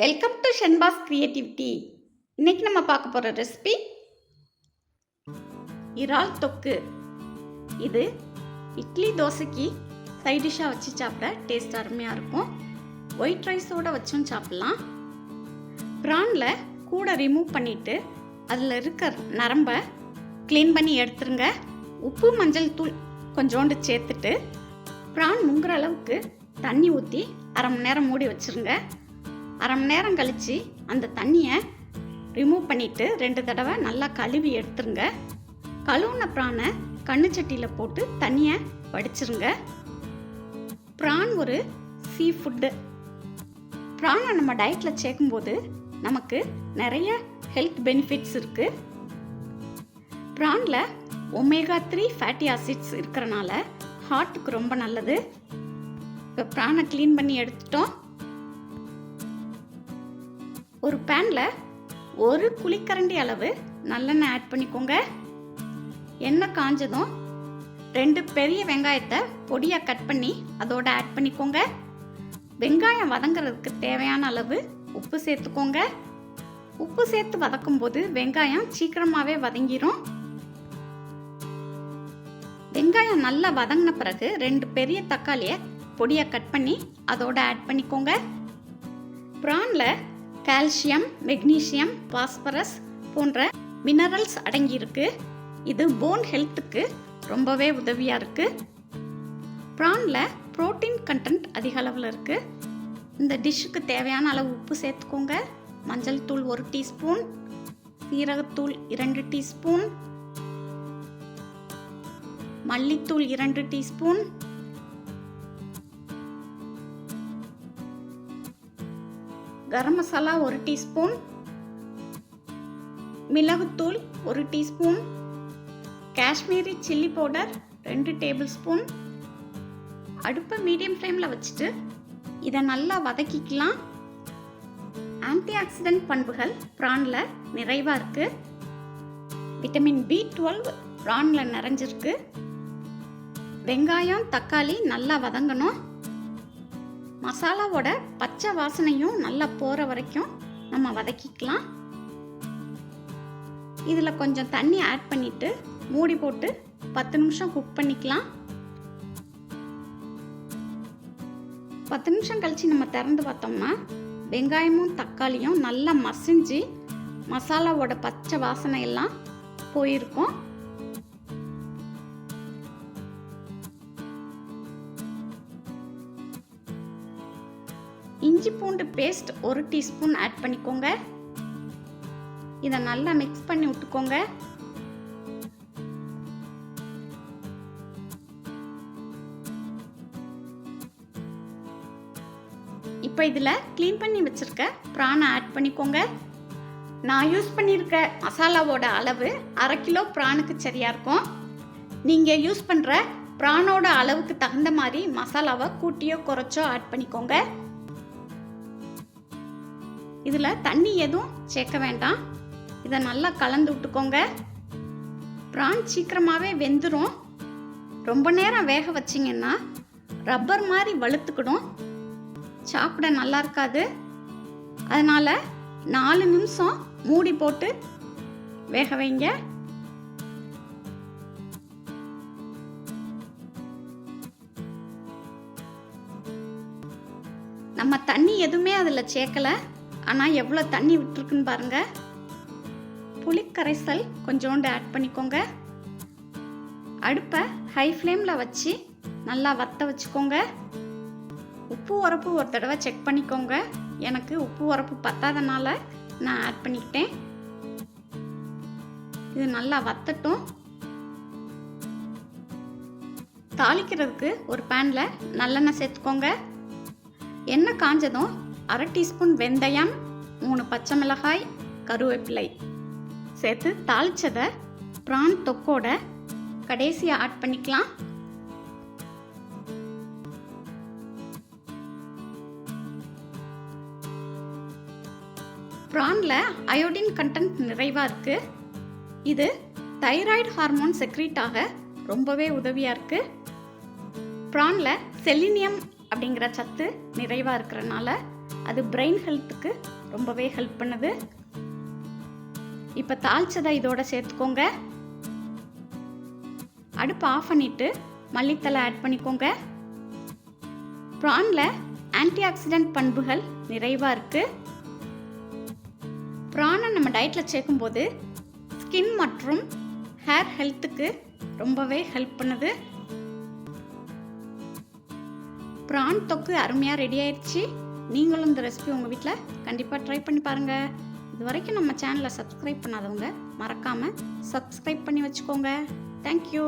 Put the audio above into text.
Welcome to Shenba's creativity. இன்னைக்கு நம்ம பார்க்க போகிற ரெசிபி இறால் தொக்கு. இது இட்லி தோசைக்கு சைட் டிஷ்ஷாக வச்சு சாப்பிட டேஸ்ட் அருமையாக இருக்கும். ஒயிட் ரைஸோடு வச்சும் சாப்பிட்லாம். ப்ரானில் கூட ரிமூவ் பண்ணிவிட்டு அதில் இருக்க நரம்பை க்ளீன் பண்ணி எடுத்துருங்க. உப்பு மஞ்சள் தூள் கொஞ்சோண்டு சேர்த்துட்டு ப்ரான் முங்குற அளவுக்கு தண்ணி ஊற்றி அரை மணி நேரம் மூடி வச்சுருங்க. அரை மணி நேரம் கழித்து அந்த தண்ணியை ரிமூவ் பண்ணிவிட்டு 2 தடவை நல்லா கழுவி எடுத்துருங்க. கழுவுன ப்ரானை கண்ணுச்சட்டியில் போட்டு தண்ணியை வடிச்சிருங்க. ப்ரான் ஒரு சீ ஃபுட்டு. ப்ரானை நம்ம டயட்டில் சேர்க்கும்போது நமக்கு நிறைய ஹெல்த் பெனிஃபிட்ஸ் இருக்குது. ப்ரானில் ஒமேகா 3 ஃபேட்டி ஆசிட்ஸ் இருக்கிறனால ஹார்ட்டுக்கு ரொம்ப நல்லது. இப்போ ப்ரானை க்ளீன் பண்ணி எடுத்துட்டோம். ஒரு பேனில் 1 குழிக்கரண்டி அளவு நல்லெண்ணெய் ஆட் பண்ணிக்கோங்க. எண்ணெய் காஞ்சதும் 2 பெரிய வெங்காயத்தை பொடியாக கட் பண்ணி அதோட ஆட் பண்ணிக்கோங்க. வெங்காயம் வதங்கிறதுக்கு தேவையான அளவு உப்பு சேர்த்துக்கோங்க. உப்பு சேர்த்து வதக்கும் போது வெங்காயம் சீக்கிரமாகவே வதங்கிரும். வெங்காயம் நல்லா வதங்கின பிறகு 2 பெரிய தக்காளியை பொடியாக கட் பண்ணி அதோட ஆட் பண்ணிக்கோங்க. ப்ரானில் கால்சியம், மெக்னீசியம், பாஸ்பரஸ் போன்ற மினரல்ஸ் அடங்கியிருக்கு. இது போன் ஹெல்த்துக்கு ரொம்பவே உதவியாக இருக்குது. ப்ரானில் புரோட்டீன் கண்டென்ட் அதிக அளவில் இருக்குது. இந்த டிஷ்ஷுக்கு தேவையான அளவு உப்பு சேர்த்துக்கோங்க. மஞ்சள் தூள் 1 டீஸ்பூன், சீரகத்தூள் 2 டீஸ்பூன், மல்லித்தூள் 2 டீஸ்பூன், கரம் மசாலா 1 டீஸ்பூன், மிளகுத்தூள் 1 teaspoon, Kashmiri chilli powder 2 table spoon. அடுப்பை மீடியம் ஃப்ளேமில் வச்சுட்டு இதை நல்லா வதக்கிக்கலாம். ஆன்டி ஆக்சிடென்ட் பண்புகள் ப்ரானில் நிறைவாக இருக்குது. விட்டமின் B12 ப்ரானில் நிறைஞ்சிருக்கு. வெங்காயம், தக்காளி நல்லா வதங்கணும். மசாலாவோட பச்சை வாசனையும் நல்லா போகிற வரைக்கும் நம்ம வதக்கிக்கலாம். இதில் கொஞ்சம் தண்ணி ஆட் பண்ணிவிட்டு மூடி போட்டு 10 நிமிஷம் குக் பண்ணிக்கலாம். 10 நிமிஷம் கழித்து நம்ம திறந்து பார்த்தோம்னா வெங்காயமும் தக்காளியும் நல்லா மசிஞ்சு மசாலாவோட பச்சை வாசனை எல்லாம் போயிருக்கும். இஞ்சி பூண்டு பேஸ்ட் 1 டீஸ்பூன் ஆட் பண்ணிக்கோங்க. இதை நல்லா மிக்ஸ் பண்ணி விட்டுக்கோங்க. இப்போ இதில் க்ளீன் பண்ணி வச்சிருக்க ப்ரானை ஆட் பண்ணிக்கோங்க. நான் யூஸ் பண்ணியிருக்க மசாலாவோட அளவு 1/2 கிலோ ப்ரானுக்கு சரியாக இருக்கும். நீங்கள் யூஸ் பண்ணுற ப்ரானோட அளவுக்கு தகுந்த மாதிரி மசாலாவை கூட்டியோ குறைச்சோ ஆட் பண்ணிக்கோங்க. இதில் தண்ணி எதுவும் சேர்க்க வேண்டாம். இதை நல்லா கலந்து விட்டுக்கோங்க. ப்ரான் சீக்கிரமாகவே வெந்துடும். ரொம்ப நேரம் வேக வச்சிங்கன்னா ரப்பர் மாதிரி வழுத்துக்கிடும், சாப்பிட நல்லா இருக்காது. அதனால் 4 நிமிஷம் மூடி போட்டு வேக வைங்க. நம்ம தண்ணி எதுவுமே அதில் சேர்க்கலை, ஆனால் எவ்வளோ தண்ணி விட்டுருக்குன்னு பாருங்கள். புளிக்கரைசல் கொஞ்சோண்டு ஆட் பண்ணிக்கோங்க. அடுப்பை ஹை ஃப்ளேமில் வச்சு நல்லா வத்த வச்சுக்கோங்க. உப்பு உரப்பு ஒரு தடவை செக் பண்ணிக்கோங்க. எனக்கு உப்பு உரப்பு பத்தாதனால நான் ஆட் பண்ணிக்கிட்டேன். இது நல்லா வத்தட்டும். தாளிக்கிறதுக்கு ஒரு பேனில் நல்லெண்ணெய் சேர்த்துக்கோங்க. எண்ணெய் காஞ்சதும் 1/2 டீஸ்பூன் வெந்தயம், 3 பச்சை மிளகாய், கருவேப்பிலை சேர்த்து தாளிச்சதை ப்ரான் தொக்கோட கடைசியாக ஆட் பண்ணிக்கலாம். ப்ரானில் அயோடின் கண்டென்ட் நிறைவாக இருக்குது. இது தைராய்டு ஹார்மோன் செக்ரீட் ஆக ரொம்பவே உதவியாக இருக்குது. ப்ரானில் செலினியம் அப்படிங்கிற சத்து நிறைவாக இருக்கிறனால அது பிரெயின் ஹெல்த்துக்கு ரொம்பவே ஹெல்ப் பண்ணுது. இப்போ தாளிச்சதை இதோட சேர்த்துக்கோங்க. அடுப்பு ஆஃப் பண்ணிட்டு மல்லித்தலை ஆட் பண்ணிக்கோங்க. ப்ரானில் ஆன்டி ஆக்சிடென்ட் பண்புகள் நிறைவாக இருக்குது. ப்ரானை நம்ம டயட்டில் சேர்க்கும்போது ஸ்கின் மற்றும் ஹேர் ஹெல்த்துக்கு ரொம்பவே ஹெல்ப் பண்ணுது. ப்ரான் தொக்கு அருமையாக ரெடி ஆயிடுச்சு. நீங்களும் இந்த ரெசிபி உங்கள் வீட்டில் கண்டிப்பாக ட்ரை பண்ணி பாருங்கள். இது வரைக்கும் நம்ம சேனலை சப்ஸ்கிரைப் பண்ணாதவங்க மறக்காமல் சப்ஸ்கிரைப் பண்ணி வச்சுக்கோங்க. தேங்க்யூ.